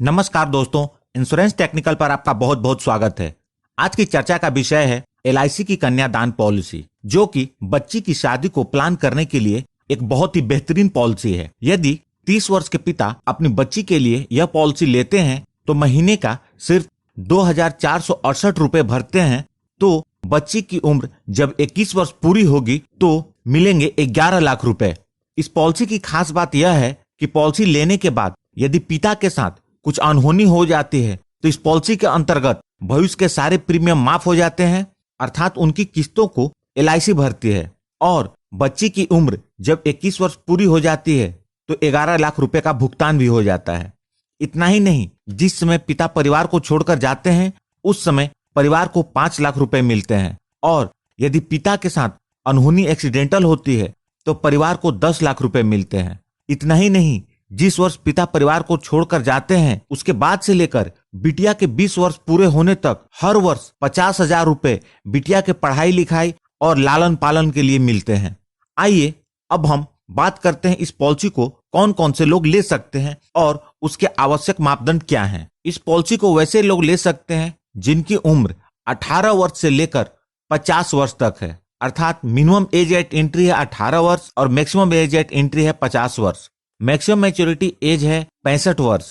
नमस्कार दोस्तों, insurance technical पर आपका बहुत बहुत स्वागत है। आज की चर्चा का विषय है एलआईसी की कन्यादान पॉलिसी, जो कि बच्ची की शादी को प्लान करने के लिए एक बहुत ही बेहतरीन पॉलिसी है। यदि 30 वर्ष के पिता अपनी बच्ची के लिए यह पॉलिसी लेते हैं तो महीने का सिर्फ 2,468 रुपए भरते हैं, तो बच्ची की उम्र जब 21 वर्ष पूरी होगी तो मिलेंगे 11 लाख रुपए। इस पॉलिसी की खास बात यह है कि पॉलिसी लेने के बाद यदि पिता के साथ कुछ अनहोनी हो जाती है तो इस पॉलिसी के अंतर्गत भविष्य के सारे प्रीमियम माफ हो जाते हैं, अर्थात उनकी किस्तों को एलआईसी भरती है। और बच्ची की उम्र जब 21 वर्ष पूरी हो जाती है तो 11 लाख रुपए का भुगतान भी हो जाता है। इतना ही नहीं, जिस समय पिता परिवार को छोड़कर जाते हैं उस समय परिवार को 5 लाख रुपए मिलते हैं, और यदि पिता के साथ अनहोनी एक्सीडेंटल होती है तो परिवार को 10 लाख रुपए मिलते हैं। इतना ही नहीं, जिस वर्ष पिता परिवार को छोड़कर जाते हैं उसके बाद से लेकर बिटिया के 20 वर्ष पूरे होने तक हर वर्ष 50,000 रुपए बिटिया के पढ़ाई लिखाई और लालन पालन के लिए मिलते हैं। आइए अब हम बात करते हैं इस पॉलिसी को कौन कौन से लोग ले सकते हैं और उसके आवश्यक मापदंड क्या हैं। इस पॉलिसी को वैसे लोग ले सकते हैं जिनकी उम्र 18 वर्ष से लेकर 50 वर्ष तक है, अर्थात मिनिमम एज एट एंट्री है 18 वर्ष और मैक्सिमम एज एट एंट्री है 50 वर्ष। मैक्सिमम मैच्योरिटी एज है 65 वर्ष।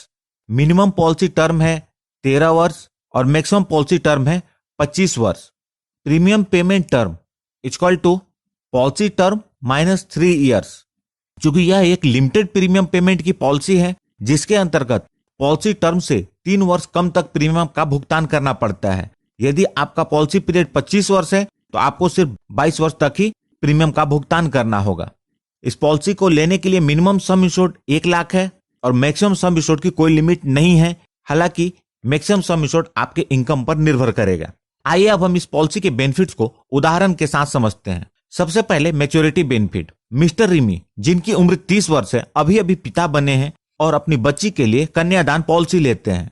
मिनिमम पॉलिसी टर्म है 13 वर्ष और मैक्सिमम पॉलिसी टर्म है 25 वर्ष। Premium payment term equal to policy term minus 3 years. चूंकि यह एक लिमिटेड प्रीमियम पेमेंट की पॉलिसी है जिसके अंतर्गत पॉलिसी टर्म से 3 वर्ष कम तक प्रीमियम का भुगतान करना पड़ता है। यदि आपका पॉलिसी पीरियड 25 वर्ष है तो आपको सिर्फ 22 वर्ष तक ही प्रीमियम का भुगतान करना होगा। इस पॉलिसी को लेने के लिए मिनिमम सम इंश्योर्ड 1 लाख है और मैक्सिमम सम इंश्योर्ड की कोई लिमिट नहीं है, हालांकि मैक्सिमम सम इंश्योर्ड आपके इनकम पर निर्भर करेगा। आइए अब हम इस पॉलिसी के बेनिफिट्स को उदाहरण के साथ समझते हैं। सबसे पहले मैच्योरिटी बेनिफिट। मिस्टर रिमी, जिनकी उम्र 30 वर्ष है, अभी अभी पिता बने हैं और अपनी बच्ची के लिए कन्यादान पॉलिसी लेते हैं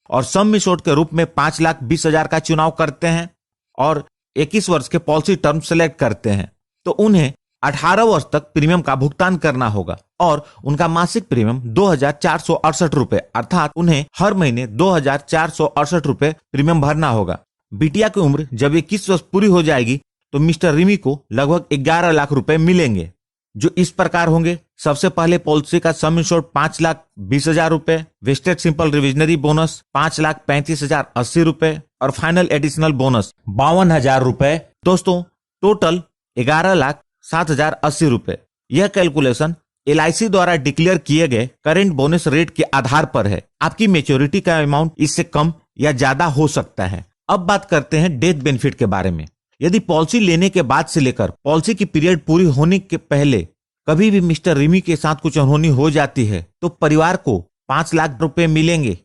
और सम इंश्योर्ड के रूप में 5,20,000 का चुनाव करते हैं और 21 वर्ष के पॉलिसी टर्म सेलेक्ट करते हैं, तो उन्हें 18 वर्ष तक प्रीमियम का भुगतान करना होगा और उनका मासिक प्रीमियम 2,468 रुपए, अर्थात उन्हें हर महीने 2,468 रुपए प्रीमियम भरना होगा। बिटिया की उम्र जब 21 वर्ष पूरी हो जाएगी तो मिस्टर रिमी को लगभग 11 लाख रुपए मिलेंगे, जो इस प्रकार होंगे। सबसे पहले पॉलिसी का सम इंश्योर्ड 5,20,000 रुपए, वेस्टेड सिंपल रिविजनरी बोनस 5,35,080 रुपए और फाइनल एडिशनल बोनस 52,000 रुपए। दोस्तों, टोटल 11,07,080 रुपए। यह कैलकुलेशन एलआईसी द्वारा डिक्लेयर किए गए करेंट बोनस रेट के आधार पर है। आपकी मैच्योरिटी का अमाउंट इससे कम या ज्यादा हो सकता है। अब बात करते हैं डेथ बेनिफिट के बारे में। यदि पॉलिसी लेने के बाद से लेकर पॉलिसी की पीरियड पूरी होने के पहले कभी भी मिस्टर रिमी के साथ कुछ अनहोनी हो जाती है तो परिवार को 5 लाख रुपए मिलेंगे।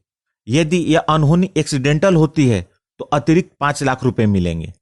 यदि यह अनहोनी एक्सीडेंटल होती है तो अतिरिक्त 5 लाख रुपए मिलेंगे।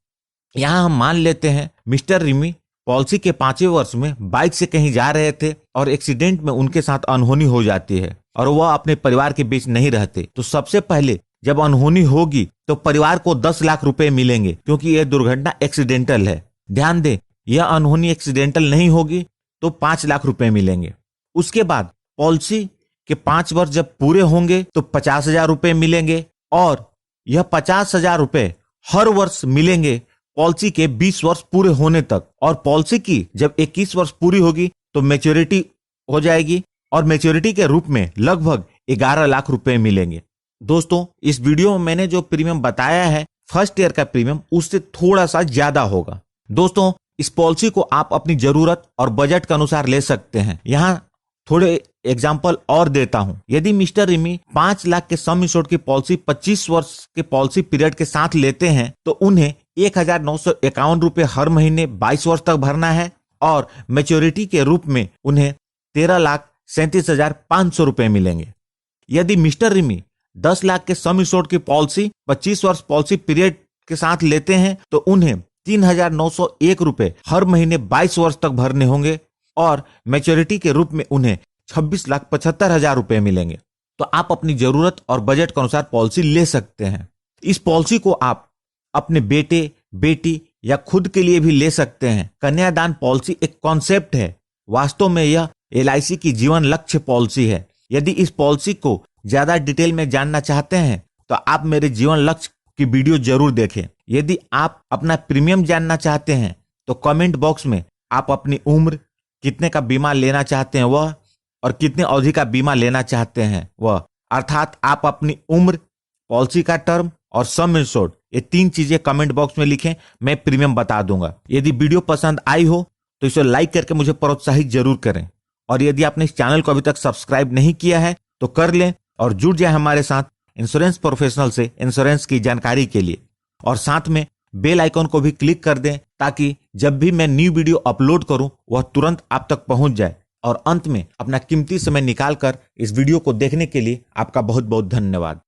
यहाँ हम मान लेते हैं मिस्टर रिमी पॉलिसी के 5वें वर्ष में बाइक से कहीं जा रहे थे और एक्सीडेंट में उनके साथ अनहोनी हो जाती है और वह अपने परिवार के बीच नहीं रहते, तो सबसे पहले जब अनहोनी होगी तो परिवार को 10 लाख रुपए मिलेंगे, क्योंकि यह दुर्घटना एक्सीडेंटल है। ध्यान दें, यह अनहोनी एक्सीडेंटल नहीं होगी तो 5 लाख रुपए मिलेंगे। उसके बाद पॉलिसी के 5 वर्ष जब पूरे होंगे तो 50,000 रुपए मिलेंगे और यह 50,000 रुपए हर वर्ष मिलेंगे पॉलिसी के 20 वर्ष पूरे होने तक। और पॉलिसी की जब 21 वर्ष पूरी होगी तो मैच्योरिटी हो जाएगी और मैच्योरिटी के रूप में लगभग 11 लाख रुपए मिलेंगे। दोस्तों, इस वीडियो में मैंने जो प्रीमियम बताया है फर्स्ट ईयर का प्रीमियम उससे थोड़ा सा ज्यादा होगा। दोस्तों, इस पॉलिसी को आप अपनी जरूरत और बजट के अनुसार ले सकते हैं। यहाँ थोड़े एग्जाम्पल और देता हूं। यदि मिस्टर रिमी 5 लाख के सम इंश्योर्ड की पॉलिसी 25 वर्ष के पॉलिसी पीरियड के साथ लेते हैं तो उन्हें 1,951 रुपए हर महीने 22 वर्ष तक भरना है और मैच्योरिटी के रूप में उन्हें 13,37,500 रुपए मिलेंगे। यदि मिस्टर रिमी 10 लाख के सम इंश्योर्ड की पॉलिसी 25 वर्ष पॉलिसी पीरियड के साथ लेते हैं तो उन्हें 3,901 रुपए हर महीने 22 वर्ष तक भरने होंगे और मैच्योरिटी के रूप में उन्हें 26,75,000 रुपए मिलेंगे। तो आप अपनी जरूरत और बजट के अनुसार पॉलिसी ले सकते हैं। इस पॉलिसी को आप अपने बेटे, बेटी या खुद के लिए भी ले सकते हैं। कन्यादान पॉलिसी एक कॉन्सेप्ट है, वास्तव में यह एलआईसी की जीवन लक्ष्य पॉलिसी है। यदि इस पॉलिसी को ज्यादा डिटेल में जानना चाहते हैं तो आप मेरे जीवन लक्ष्य की वीडियो जरूर देखें। यदि आप अपना प्रीमियम जानना चाहते हैं तो कमेंट बॉक्स में आप अपनी उम्र, कितने का बीमा लेना चाहते हैं वह, और कितने अवधि का बीमा लेना चाहते हैं वह, अर्थात आप अपनी उम्र, पॉलिसी का टर्म और सम इंश्योर्ड, ये 3 चीजें कमेंट बॉक्स में लिखें, मैं प्रीमियम बता दूंगा। यदि वीडियो पसंद आई हो तो इसे लाइक करके मुझे प्रोत्साहित जरूर करें, और यदि आपने इस चैनल को अभी तक सब्सक्राइब नहीं किया है तो कर लें और जुड़ जाए हमारे साथ इंश्योरेंस प्रोफेशनल से इंश्योरेंस की जानकारी के लिए, और साथ में बेल आइकन को भी क्लिक कर दें ताकि जब भी मैं न्यू वीडियो अपलोड करूं वह तुरंत आप तक पहुंच जाए। और अंत में अपना कीमती समय निकालकर इस वीडियो को देखने के लिए आपका बहुत बहुत धन्यवाद।